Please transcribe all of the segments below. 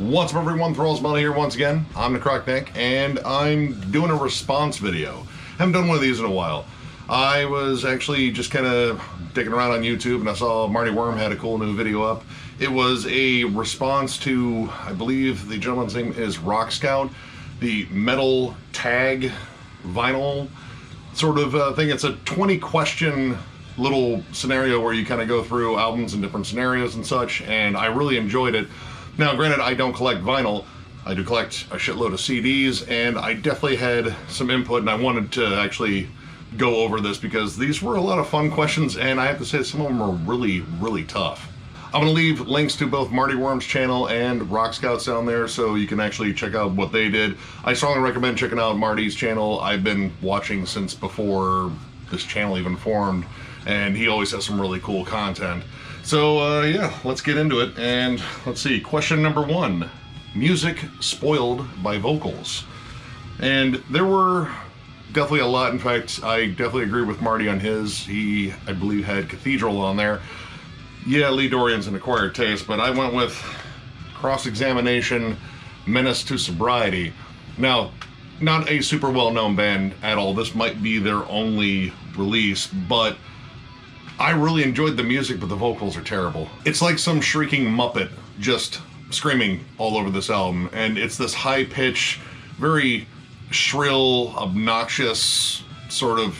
What's up everyone, Thralls here once again. I'm Necrotic, and I'm doing a response video. Haven't done one of these in a while. I was actually just kind of digging around on YouTube and I saw Marty Worm had a cool new video up. It was a response to, I believe the gentleman's name is Rock Scout, the metal tag vinyl sort of thing. It's a 20 question little scenario where you kind of go through albums and different scenarios and such, and I really enjoyed it. Now, granted, I don't collect vinyl. I do collect a shitload of CDs, and I definitely had some input, and I wanted to actually go over this because these were a lot of fun questions, and I have to say some of them are really, really tough. I'm going to leave links to both Marty Worm's channel and Rock Scout's down there so you can actually check out what they did. I strongly recommend checking out Marty's channel. I've been watching since before this channel even formed, and he always has some really cool content. So yeah, let's get into it, and let's see. Question number 1, music spoiled by vocals. And there were definitely a lot. In fact, I definitely agree with Marty on his. He, I believe, had Cathedral on there. Yeah, Lee Dorian's an acquired taste, but I went with Cross-Examination, Menace to Sobriety. Now, not a super well-known band at all. This might be their only release, but I really enjoyed the music, but the vocals are terrible. It's like some shrieking Muppet just screaming all over this album, and it's this high-pitched, very shrill, obnoxious sort of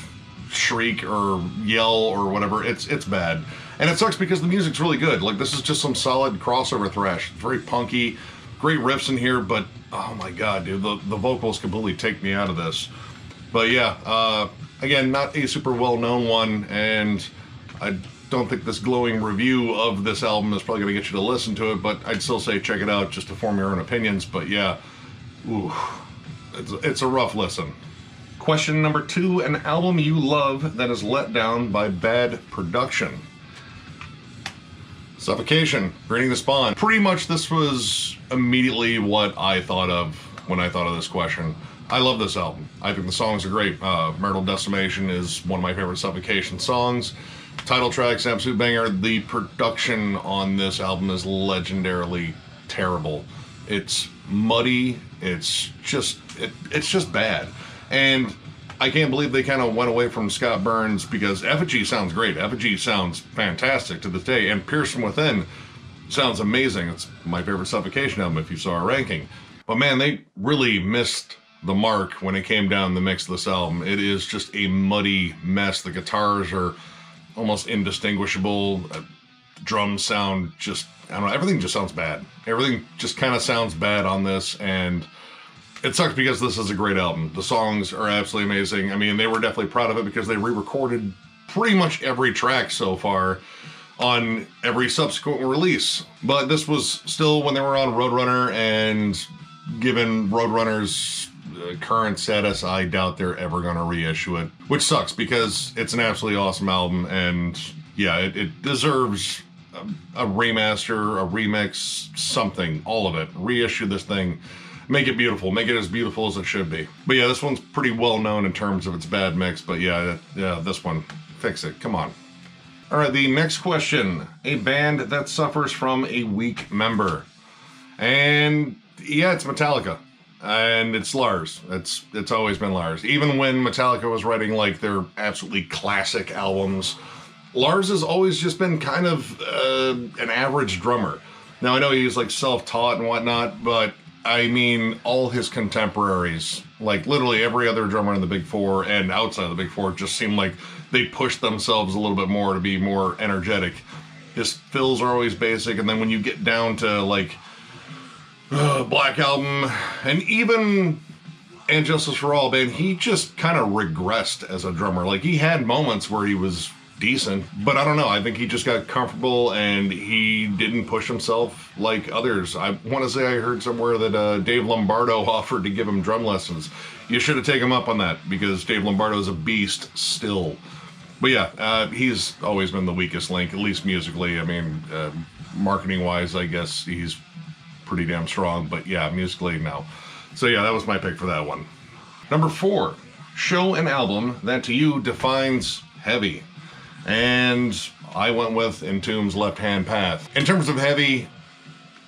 shriek or yell or whatever. It's bad. And it sucks because the music's really good. Like, this is just some solid crossover thrash. Very punky, great riffs in here, but oh my god, dude, the vocals completely take me out of this. But yeah, again, not a super well-known one, and I don't think this glowing review of this album is probably going to get you to listen to it, but I'd still say check it out just to form your own opinions. But yeah, ooh, it's a rough listen. Question number 2, an album you love that is let down by bad production. Suffocation, Breeding the Spawn. Pretty much this was immediately what I thought of when I thought of this question. I love this album. I think the songs are great. Marital Decimation is one of my favorite Suffocation songs. Title track's an absolute banger. The production on this album is legendarily terrible. It's muddy. It's just bad. And I can't believe they kind of went away from Scott Burns, because Effigy sounds great. Effigy sounds fantastic to this day, and Pierce from Within sounds amazing. It's my favorite Suffocation album if you saw our ranking. But man, they really missed the mark when it came down the mix of this album. It is just a muddy mess. The guitars are almost indistinguishable. Drums sound just, I don't know, everything just sounds bad. Everything just kind of sounds bad on this, and it sucks because this is a great album. The songs are absolutely amazing. I mean, they were definitely proud of it because they re-recorded pretty much every track so far on every subsequent release. But this was still when they were on Roadrunner, and given Roadrunner's current status, I doubt they're ever going to reissue it, which sucks because it's an absolutely awesome album, and yeah, it deserves a remaster, a remix, something, all of it. Reissue this thing. Make it beautiful. Make it as beautiful as it should be. But yeah, this one's pretty well known in terms of its bad mix, but yeah, this one, fix it. Come on. All right, the next question. A band that suffers from a weak member. And yeah, it's Metallica. And it's Lars. It's always been Lars. Even when Metallica was writing like their absolutely classic albums, Lars has always just been kind of an average drummer. Now, I know he's like self-taught and whatnot, but I mean, all his contemporaries, like literally every other drummer in the Big Four and outside of the Big Four, just seemed like they pushed themselves a little bit more to be more energetic. His fills are always basic, and then when you get down to like Black Album and even And Justice for All, man, he just kind of regressed as a drummer. Like, he had moments where he was decent, but I don't know, I think he just got comfortable and he didn't push himself like others. I want to say I heard somewhere that Dave Lombardo offered to give him drum lessons. You should have taken him up on that, because Dave Lombardo is a beast still. But yeah, he's always been the weakest link, at least musically. I mean, marketing wise, I guess he's pretty damn strong, but yeah, musically, no. So yeah, that was my pick for that one. Number 4, show an album that to you defines heavy. And I went with Entombed's Left Hand Path. In terms of heavy,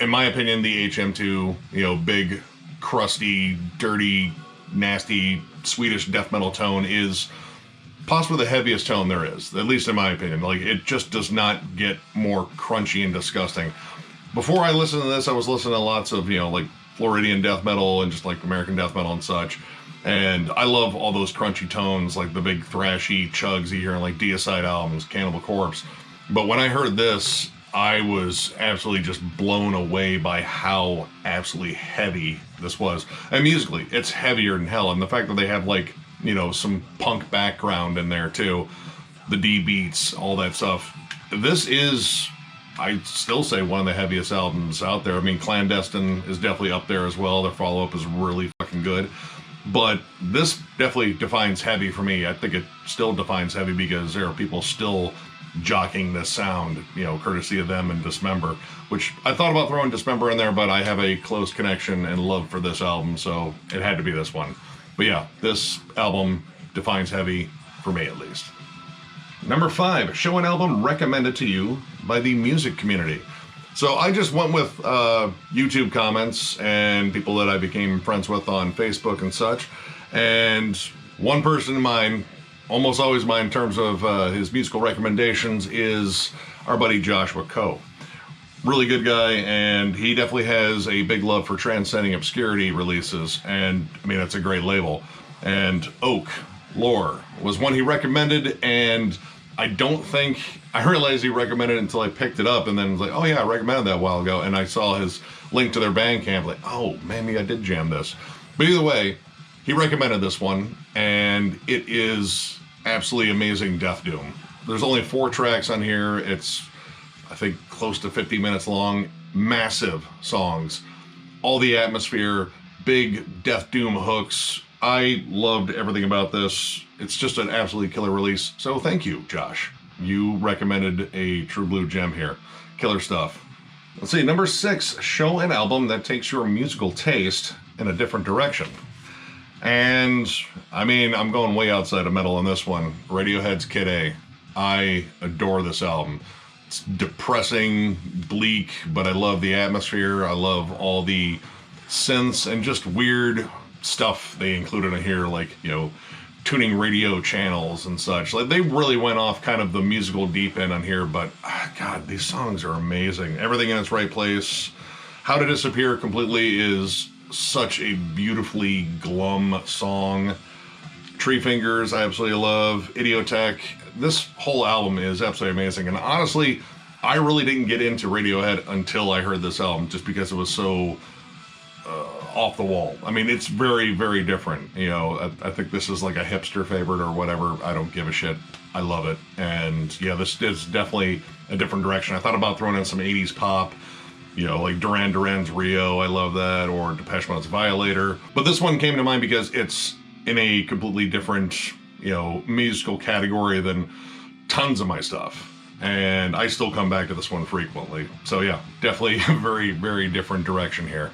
in my opinion, the HM2, big, crusty, dirty, nasty, Swedish death metal tone is possibly the heaviest tone there is, at least in my opinion. Like, it just does not get more crunchy and disgusting. Before I listened to this, I was listening to lots of, like Floridian death metal and just like American death metal and such. And I love all those crunchy tones, like the big thrashy chugs you hear in like Deicide albums, Cannibal Corpse. But when I heard this, I was absolutely just blown away by how absolutely heavy this was. And musically, it's heavier than hell. And the fact that they have like, some punk background in there too, the D beats, all that stuff. This is, I'd still say, one of the heaviest albums out there. I mean, Clandestine is definitely up there as well. Their follow-up is really fucking good. But this definitely defines heavy for me. I think it still defines heavy because there are people still jockeying this sound, courtesy of them and Dismember, which I thought about throwing Dismember in there, but I have a close connection and love for this album, so it had to be this one. But yeah, this album defines heavy, for me at least. Number 5, show an album recommended to you by the music community. So I just went with YouTube comments and people that I became friends with on Facebook and such. And one person in mind, almost always mine in terms of his musical recommendations, is our buddy Joshua Coe. Really good guy, and he definitely has a big love for Transcending Obscurity releases, and I mean, that's a great label. And Oak Lore was one he recommended, and I don't think I realized he recommended it until I picked it up, and then was like, oh yeah, I recommended that a while ago, and I saw his link to their Bandcamp, like, oh, maybe I did jam this. But either way, he recommended this one, and it is absolutely amazing death doom. There's only 4 tracks on here. It's, I think, close to 50 minutes long. Massive songs. All the atmosphere, big death doom hooks. I loved everything about this. It's just an absolutely killer release. So thank you, Josh. You recommended a true blue gem here. Killer stuff. Let's see, number 6, show an album that takes your musical taste in a different direction. And, I mean, I'm going way outside of metal on this one. Radiohead's Kid A. I adore this album. It's depressing, bleak, but I love the atmosphere. I love all the synths and just weird stuff they included in here, like, tuning radio channels and such. Like, they really went off kind of the musical deep end on here, but God, these songs are amazing. Everything in its right place. How to Disappear Completely is such a beautifully glum song. Tree Fingers, I absolutely love. Idiotech. This whole album is absolutely amazing. And honestly, I really didn't get into Radiohead until I heard this album, just because it was so off the wall. I mean, it's very, very different. I think this is like a hipster favorite or whatever. I don't give a shit. I love it. And yeah, this is definitely a different direction. I thought about throwing in some 80s pop, like Duran Duran's Rio, I love that, or Depeche Mode's Violator. But this one came to mind because it's in a completely different, musical category than tons of my stuff. And I still come back to this one frequently. So yeah, definitely a very, very different direction here.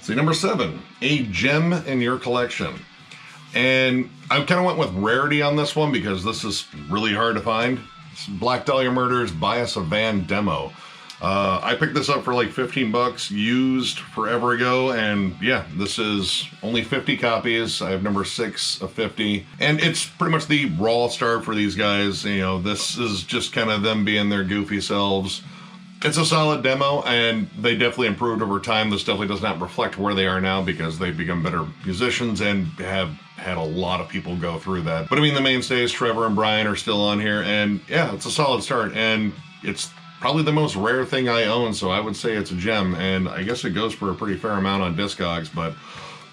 See, number 7, a gem in your collection. And I kind of went with rarity on this one because this is really hard to find. It's Black Dahlia Murder's Buy Us a Van demo. I picked this up for like $15 used forever ago, and yeah, this is only 50 copies. I have number 6 of 50, and it's pretty much the raw start for these guys. This is just kind of them being their goofy selves. It's a solid demo, and they definitely improved over time. This definitely does not reflect where they are now because they've become better musicians and have had a lot of people go through that. But I mean, the mainstays, Trevor and Brian, are still on here, and yeah, it's a solid start, and it's probably the most rare thing I own, so I would say it's a gem, and I guess it goes for a pretty fair amount on Discogs, but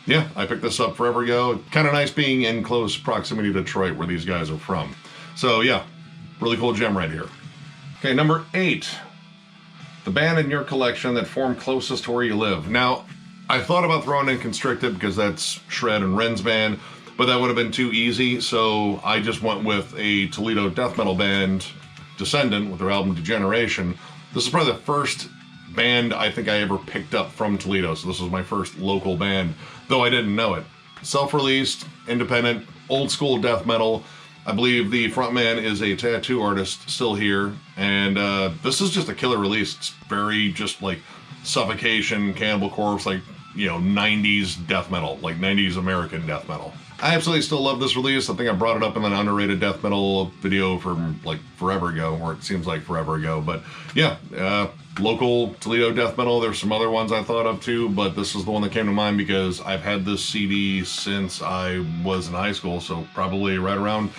yeah, I picked this up forever ago. Kind of nice being in close proximity to Detroit, where these guys are from. So yeah, really cool gem right here. Okay, number 8. The band in your collection that formed closest to where you live. Now, I thought about throwing in Constricted because that's Shred and Ren's band, but that would have been too easy, so I just went with a Toledo death metal band, Descendant, with their album Degeneration. This is probably the first band I think I ever picked up from Toledo, so this was my first local band, though I didn't know it. Self-released, independent, old school death metal. I believe the frontman is a tattoo artist still here, and this is just a killer release. It's very just like Suffocation, Cannibal Corpse, like, you know, 90s death metal, like 90s American death metal. I absolutely still love this release. I think I brought it up in an underrated death metal video from like forever ago, or it seems like forever ago. But yeah, local Toledo death metal. There's some other ones I thought of too, but this is the one that came to mind because I've had this CD since I was in high school, so probably right around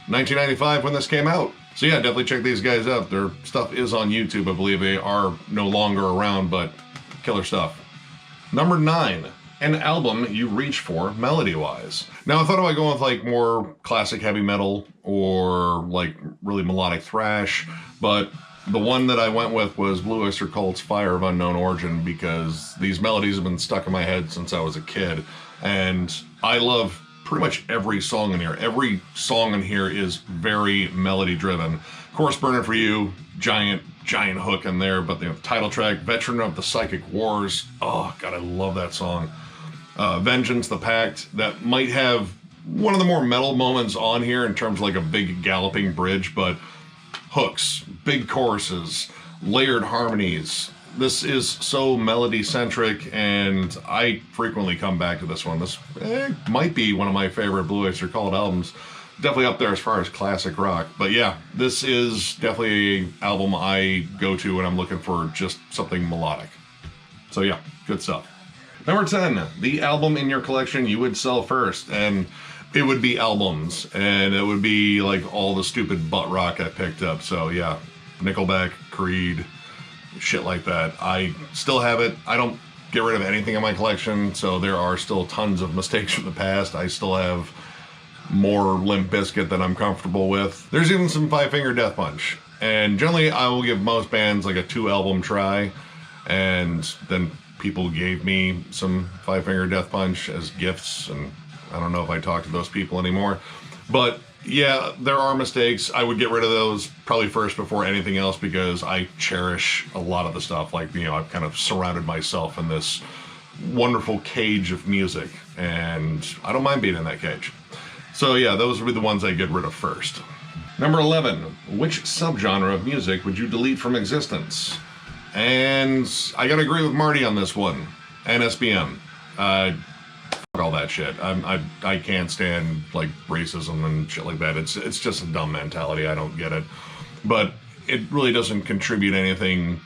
1995 when this came out. So yeah, definitely check these guys out. Their stuff is on YouTube. I believe they are no longer around, but killer stuff. Number 9. An album you reach for melody-wise. Now, I thought about going with like more classic heavy metal or like really melodic thrash, but the one that I went with was Blue Oyster Cult's Fire of Unknown Origin because these melodies have been stuck in my head since I was a kid, and I love pretty much every song in here. Every song in here is very melody-driven. Of course, Burning For You, giant hook in there, but the title track, Veteran of the Psychic Wars, oh God, I love that song. Vengeance, The Pact, that might have one of the more metal moments on here in terms of like a big galloping bridge, but hooks, big choruses, layered harmonies. This is so melody-centric, and I frequently come back to this one. This might be one of my favorite Blue Oyster Cult albums. Definitely up there as far as classic rock. But yeah, this is definitely an album I go to when I'm looking for just something melodic. So yeah, good stuff. Number 10, the album in your collection you would sell first, and it would be albums, and it would be like all the stupid butt rock I picked up. So yeah, Nickelback, Creed, shit like that. I still have it. I don't get rid of anything in my collection, so there are still tons of mistakes from the past. I still have more Limp Bizkit than I'm comfortable with. There's even some Five Finger Death Punch, and generally I will give most bands like a 2-album try, and then people gave me some Five Finger Death Punch as gifts, and I don't know if I talk to those people anymore. But yeah, there are mistakes. I would get rid of those probably first before anything else because I cherish a lot of the stuff. Like, you know, I've kind of surrounded myself in this wonderful cage of music, and I don't mind being in that cage. So yeah, those would be the ones I get rid of first. Number 11, which subgenre of music would you delete from existence? And I gotta agree with Marty on this one. NSBM. Fuck all that shit. I can't stand like racism and shit like that. It's just a dumb mentality. I don't get it. But it really doesn't contribute anything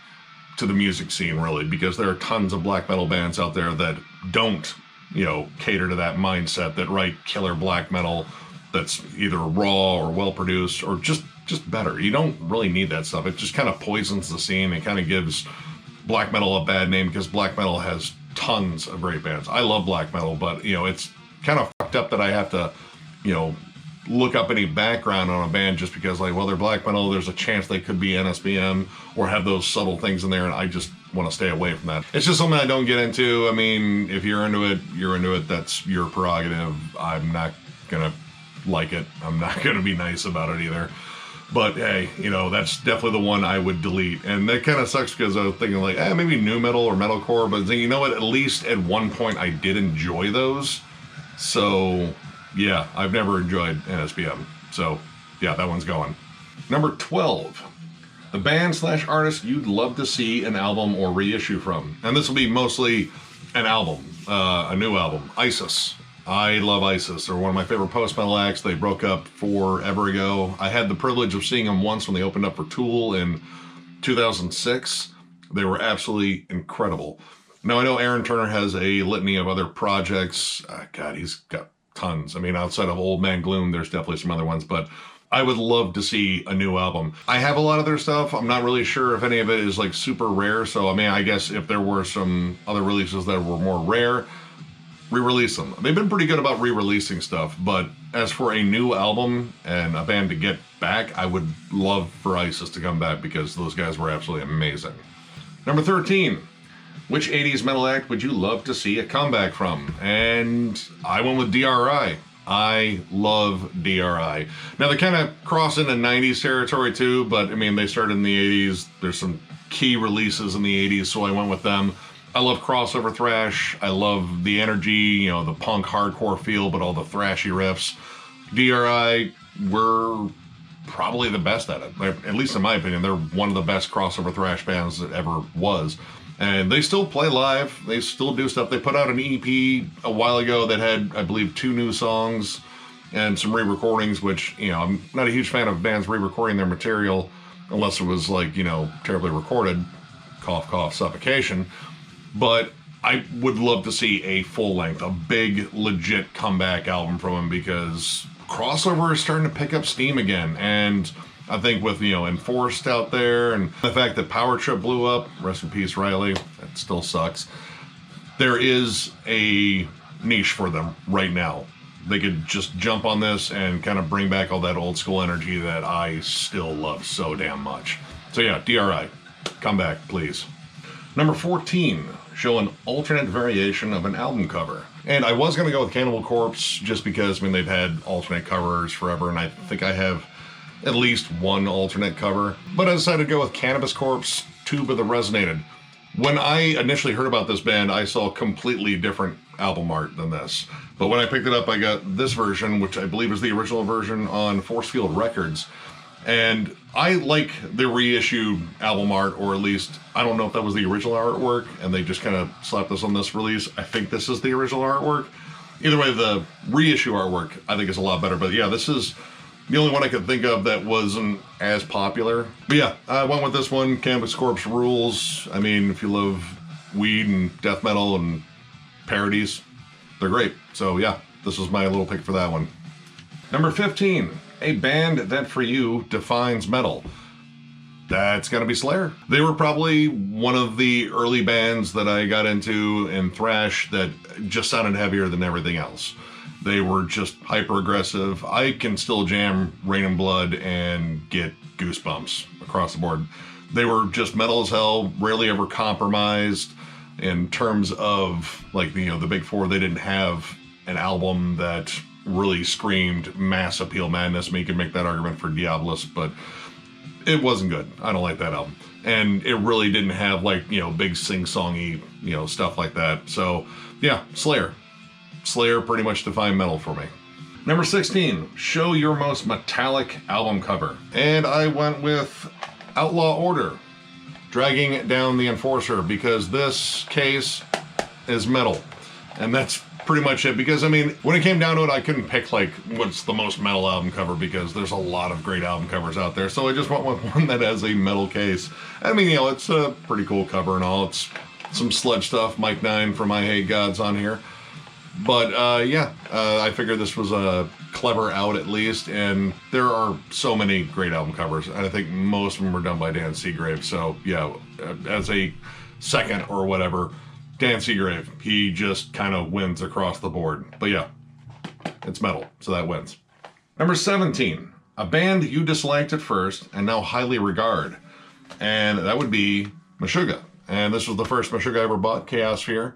to the music scene, really, because there are tons of black metal bands out there that don't, you know, cater to that mindset, that write killer black metal that's either raw or well produced or just better. You don't really need that stuff. It just kind of poisons the scene. It kind of gives black metal a bad name because black metal has tons of great bands. I love black metal, but, you know, it's kind of fucked up that I have to, you know, look up any background on a band just because, like, well, they're black metal, there's a chance they could be NSBM or have those subtle things in there, and I just want to stay away from that. It's just something I don't get into. I mean, if you're into it, you're into it. That's your prerogative. I'm not gonna like it. I'm not gonna be nice about it either. But hey, you know, that's definitely the one I would delete. And that kind of sucks because I was thinking like, maybe nu metal or metalcore, but you know what? At least at one point I did enjoy those. So yeah, I've never enjoyed NSBM. So yeah, that one's going. Number 12, the band/artist you'd love to see an album or reissue from. And this will be mostly an album, a new album, ISIS. I love ISIS. They're one of my favorite post-metal acts. They broke up forever ago. I had the privilege of seeing them once when they opened up for Tool in 2006. They were absolutely incredible. Now, I know Aaron Turner has a litany of other projects. God, he's got tons. I mean, outside of Old Man Gloom, there's definitely some other ones, but I would love to see a new album. I have a lot of their stuff. I'm not really sure if any of it is like super rare. So, I mean, I guess if there were some other releases that were more rare, re-release them. They've been pretty good about re-releasing stuff, but as for a new album and a band to get back, I would love for ISIS to come back because those guys were absolutely amazing. Number 13, which 80s metal act would you love to see a comeback from? And I went with DRI. I love DRI. Now, they kind of cross into 90s territory too, but I mean, they started in the 80s. There's some key releases in the 80s, so I went with them. I love crossover thrash. I love the energy, you know, the punk hardcore feel, but all the thrashy riffs. DRI were probably the best at it. At least in my opinion, they're one of the best crossover thrash bands that ever was. And they still play live. They still do stuff. They put out an EP a while ago that had, I believe, 2 new songs and some re-recordings, which, you know, I'm not a huge fan of bands re-recording their material unless it was, like, you know, terribly recorded. Cough, cough, suffocation. But I would love to see a full-length, a big, legit comeback album from him, because crossover is starting to pick up steam again. And I think with, you know, Enforced out there and the fact that Power Trip blew up, rest in peace, Riley, that still sucks, there is a niche for them right now. They could just jump on this and kind of bring back all that old school energy that I still love so damn much. So yeah, DRI, come back, please. Number 14, show an alternate variation of an album cover. And I was going to go with Cannibal Corpse just because, I mean, they've had alternate covers forever, and I think I have at least one alternate cover. But I decided to go with Cannabis Corpse, Tuba the Resonated. When I initially heard about this band, I saw completely different album art than this. But when I picked it up, I got this version, which I believe is the original version on Force Field Records. And I like the reissue album art, or at least, I don't know if that was the original artwork, and they just kind of slapped this on this release. I think this is the original artwork. Either way, the reissue artwork, I think, is a lot better. But yeah, this is the only one I could think of that wasn't as popular. But yeah, I went with this one. Cannabis Corpse rules. I mean, if you love weed and death metal and parodies, they're great. So yeah, this was my little pick for that one. Number 15, a band that for you defines metal. That's gotta be Slayer. They were probably one of the early bands that I got into in thrash that just sounded heavier than everything else. They were just hyper aggressive. I can still jam Rain and Blood and get goosebumps across the board. They were just metal as hell, rarely ever compromised in terms of, like, you know, the big four. They didn't have an album that really screamed mass appeal madness. I mean, you can make that argument for Diabolus, but it wasn't good. I don't like that album. And it really didn't have, like, you know, big sing-songy, you know, stuff like that. So yeah, Slayer. Slayer pretty much defined metal for me. Number 16, show your most metallic album cover. And I went with Outlaw Order, Dragging Down the Enforcer, because this case is metal. And that's pretty much it, because I mean, when it came down to it, I couldn't pick like what's the most metal album cover, because there's a lot of great album covers out there. So I just went with one that has a metal case. I mean, you know, it's a pretty cool cover and all. It's some sludge stuff, Mike 9 from I Hate Gods on here. But yeah, I figured this was a clever out at least, and there are so many great album covers, and I think most of them were done by Dan Seagrave. So yeah, as a second or whatever, Dan Seagrave, he just kind of wins across the board. But yeah, it's metal, so that wins. Number 17, a band you disliked at first and now highly regard, and that would be Meshuggah. And this was the first Meshuggah I ever bought, Chaosphere.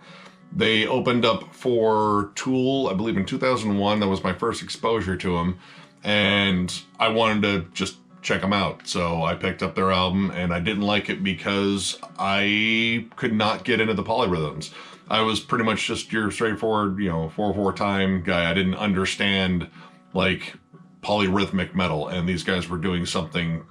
They opened up for Tool, I believe in 2001. That was my first exposure to them, and I wanted to just check them out. So I picked up their album, and I didn't like it because I could not get into the polyrhythms. I was pretty much just your straightforward, you know, 4/4 time guy. I didn't understand like polyrhythmic metal, and these guys were doing something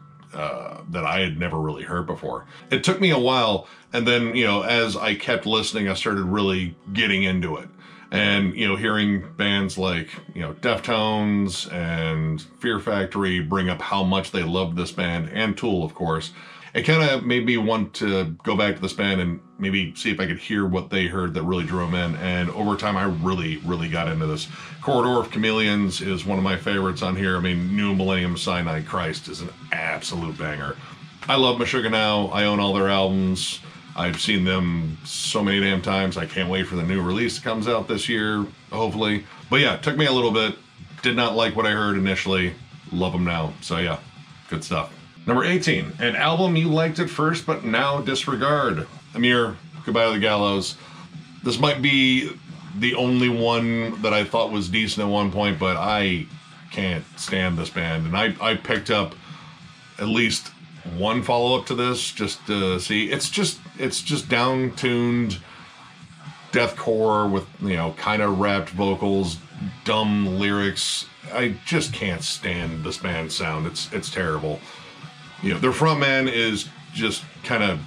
that I had never really heard before. It took me a while, and then, you know, as I kept listening, I started really getting into it. And, you know, hearing bands like, you know, Deftones and Fear Factory bring up how much they loved this band, and Tool, of course, it kind of made me want to go back to this band and maybe see if I could hear what they heard that really drew them in. And over time, I really, really got into this. Corridor of Chameleons is one of my favorites on here. I mean, New Millennium Cyanide Christ is an absolute banger. I love Meshuggah now. I own all their albums. I've seen them so many damn times. I can't wait for the new release that comes out this year, hopefully. But yeah, it took me a little bit. Did not like what I heard initially. Love them now. So yeah, good stuff. Number 18, an album you liked at first but now disregard. Amir, Goodbye to the Gallows. This might be the only one that I thought was decent at one point, but I can't stand this band. And I picked up at least one follow-up to this just to see. It's just down-tuned deathcore with, you know, kind of rapped vocals, dumb lyrics. I just can't stand this band's sound. It's terrible. You know, their frontman is just kind of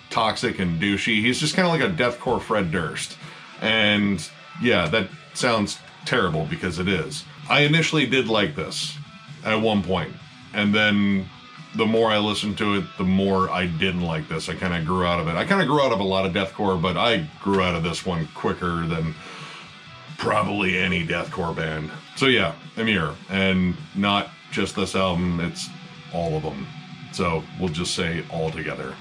toxic and douchey. He's just kind of like a deathcore Fred Durst. And yeah, that sounds terrible because it is. I initially did like this at one point, and then the more I listened to it, the more I didn't like this. I kind of grew out of it. I kind of grew out of a lot of deathcore, but I grew out of this one quicker than probably any deathcore band. So yeah, Emir, and not just this album, it's all of them. So we'll just say all together.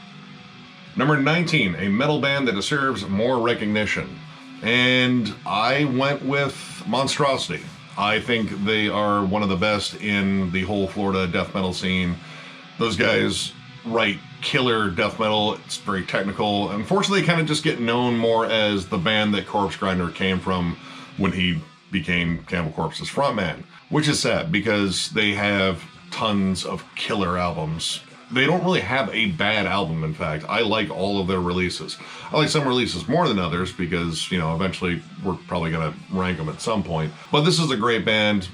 Number 19, a metal band that deserves more recognition. And I went with Monstrosity. I think they are one of the best in the whole Florida death metal scene. Those guys write killer death metal. It's very technical. Unfortunately, they kind of just get known more as the band that Corpse Grinder came from when he became Cannibal Corpse's frontman, which is sad because they have tons of killer albums. They don't really have a bad album, in fact. I like all of their releases. I like some releases more than others because, you know, eventually we're probably going to rank them at some point. But this is a great band,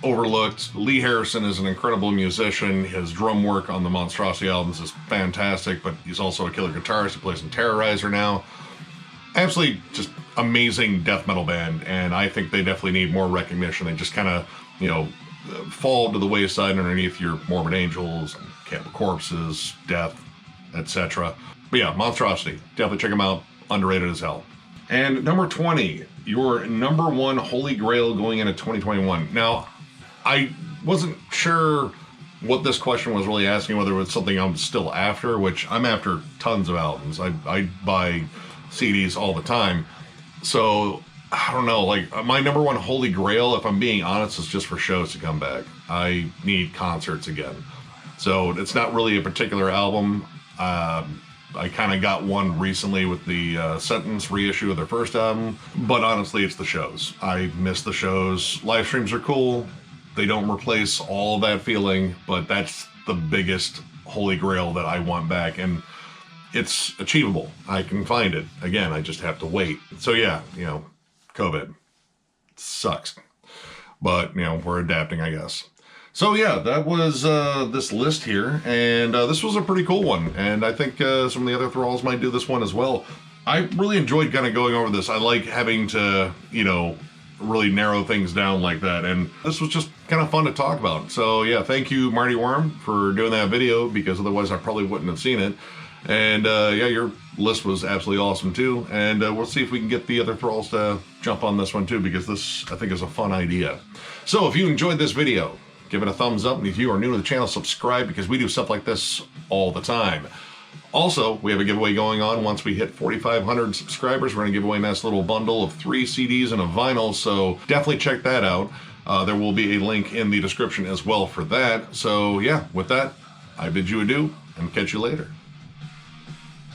overlooked. Lee Harrison is an incredible musician. His drum work on the Monstrosity albums is fantastic, but he's also a killer guitarist. He plays in Terrorizer now. Absolutely just amazing death metal band, and I think they definitely need more recognition. They just kind of, you know, fall to the wayside underneath your Morbid Angels and Cannibal Corpses, Death, etc. But yeah, Monstrosity, definitely check them out. Underrated as hell. And number 20, your number one holy grail going into 2021. Now, I wasn't sure what this question was really asking, whether it was something I'm still after, which I'm after tons of albums. I buy CDs all the time. So, I don't know, like, my number one holy grail, if I'm being honest, is just for shows to come back. I need concerts again. So, it's not really a particular album. I kind of got one recently with the Sentence reissue of their first album. But honestly, it's the shows. I miss the shows. Live streams are cool. They don't replace all that feeling, but that's the biggest holy grail that I want back. And it's achievable. I can find it. Again, I just have to wait. So yeah, you know, COVID sucks. But, you know, we're adapting, I guess. So yeah, that was this list here. And this was a pretty cool one. And I think some of the other Thralls might do this one as well. I really enjoyed kind of going over this. I like having to, you know, really narrow things down like that. And this was just kind of fun to talk about. So yeah, thank you, Marty Worm, for doing that video, because otherwise I probably wouldn't have seen it. And yeah, your list was absolutely awesome too. And we'll see if we can get the other Thralls to jump on this one too, because this, I think, is a fun idea. So if you enjoyed this video, give it a thumbs up. And if you are new to the channel, subscribe, because we do stuff like this all the time. Also, we have a giveaway going on. Once we hit 4,500 subscribers, we're going to give away a nice little bundle of 3 CDs and a vinyl. So definitely check that out. There will be a link in the description as well for that. So yeah, with that, I bid you adieu and catch you later.